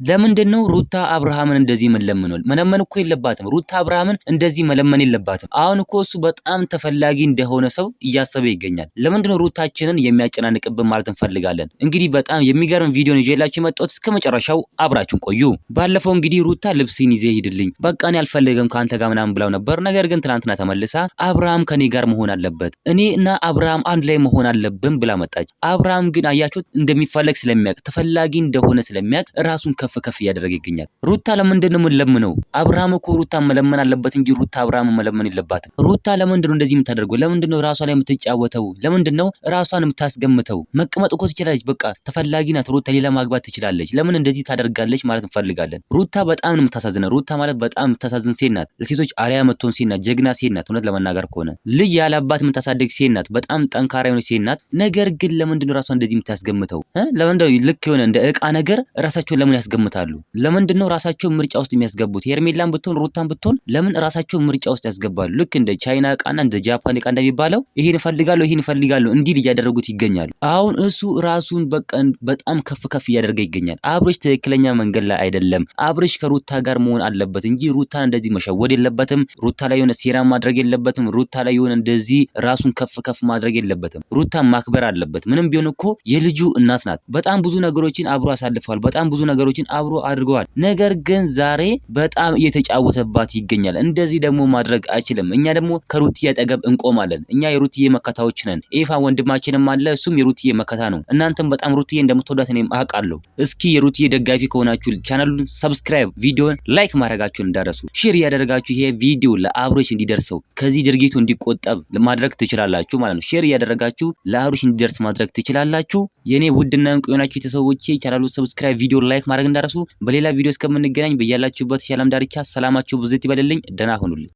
ለምንድነው ሩታ አብርሃምን እንደዚህ መለመን? መለመን እኮ የለባትም። ሩታ አብርሃምን እንደዚህ መለመን የለባትም። አሁን እኮ እሱ በጣም ተፈላጊ እንደሆነ ሰው እያሰበ ይገኛል። ለምንድነው ሩታችንን የሚያጨናንቅብን ማለት እንፈልጋለን። እንግዲህ በጣም የሚገርም ቪዲዮ ነው ይዤላችሁ የመጣሁት። እስከመጨረሻው አብራችሁን ቆዩ። ባለፈው እንግዲህ ሩታ ልብስን ይዘህ ሂድልኝ በቃ እኔ አልፈልግም ካንተ ጋር ምናምን ብላው ነበር። ነገር ግን ትናንትና ተመልሳ አብርሃም ከኔ ጋር መሆን አለበት፣ እኔ እና አብርሃም አንድ ላይ መሆን አለብን ብላ መጣች። አብርሃም ግን አያችሁት እንደሚፈለግ ስለሚያውቅ ተፈላጊ እንደሆነ ስለሚያውቅ ራሱን ከፍ እያደረገ ይገኛል። ሩታ ለምንድነው የምንለምነው? አብርሃም እኮ ሩታ መለመን አለበት እንጂ ሩታ አብርሃም መለመን የለባትም። ሩታ ለምንድነው እንደዚህ የምታደርገው? ለምንድነው ራሷ ላይ የምትጫወተው? ለምንድነው ራሷን የምታስገምተው? መቀመጥ እኮ ትችላለች። በቃ ተፈላጊ ናት ሩታ፣ ሌላ ማግባት ትችላለች። ለምን እንደዚህ ታደርጋለች ማለት እንፈልጋለን። ሩታ በጣም ነው የምታሳዝነው። ሩታ ማለት በጣም የምታሳዝን ሴት ናት። ለሴቶች አርአያ የምትሆን ሴት ናት። ጀግና ሴት ናት። እውነት ለመናገር ከሆነ ልጅ ያለ አባት የምታሳድግ ሴት ናት። በጣም ጠንካራ የሆነች ሴት ናት። ነገር ግን ለምንድነው ራሷን እንደዚህ የምታስገምተው? ለምንድነው ልክ የሆነ እንደ እቃ ነገር ራሳቸውን ለምን ያስገምታሉ? ለምንድነው ራሳቸው ምርጫ ውስጥ የሚያስገቡት? ሄርሜላን ብትሆን ሩታን ብትሆን ለምን ራሳቸው ምርጫ ውስጥ ያስገባሉ? ልክ እንደ ቻይና እቃና እንደ ጃፓን እቃ እንደሚባለው ይሄን እፈልጋለሁ እንዲል እያደረጉት ይገኛሉ። አሁን እሱ ራሱን በጣም ከፍ እያደረገ ይገኛል። አብርሽ ትክክለኛ መንገድ ላይ አይደለም። አብርሽ ከሩታ ጋር መሆን አለበት እንጂ ሩታን እንደዚህ መሸወድ የለበትም። ሩታ ላይ የሆነ ሴራ ማድረግ የለበትም። ሩታ ላይ የሆነ እንደዚህ ራሱን ከፍ ማድረግ የለበትም። ሩታን ማክበር አለበት። ምንም ቢሆን እኮ የልጁ እናት ናት። በጣም ብዙ ነገሮችን አብሮ አሳልፈዋል። በጣም ብዙ ነገሮችን አብሮ አድርገዋል። ነገር ግን ዛሬ በጣም እየተጫወተባት ይገኛል። እንደዚህ ደግሞ ማድረግ አይችልም። እኛ ደግሞ ከሩትዬ አጠገብ እንቆማለን። እኛ የሩትዬ መከታዎች ነን። ኤፋ ወንድማችንም አለ፣ እሱም የሩትዬ መከታ ነው። እናንተም በጣም ሩትዬ እንደምትወዳት እኔም አውቃለሁ። እስኪ የሩትዬ ደጋፊ ከሆናችሁ ቻናሉን ሰብስክራይብ፣ ቪዲዮን ላይክ ማድረጋችሁን እንዳረሱ፣ ሼር ያደረጋችሁ ይሄ ቪዲዮ ለአብርሽ እንዲደርሰው ከዚህ ድርጊቱ እንዲቆጠብ ማድረግ ትችላላችሁ ማለት ነው። ሼር ያደረጋችሁ ለአብርሽ እንዲደርስ ማድረግ ትችላላችሁ። የኔ ውድና እንቁ የሆናችሁ ቤተሰቦቼ ቻናሉን ሰብስክራይብ፣ ቪዲዮ ላይክ ማድረግ እንዳረሱ። በሌላ ቪዲዮ እስከምንገናኝ በያላችሁበት የዓለም ዳርቻ ሰላማችሁ ብዝት ይበልልኝ። ደህና ሁኑልኝ።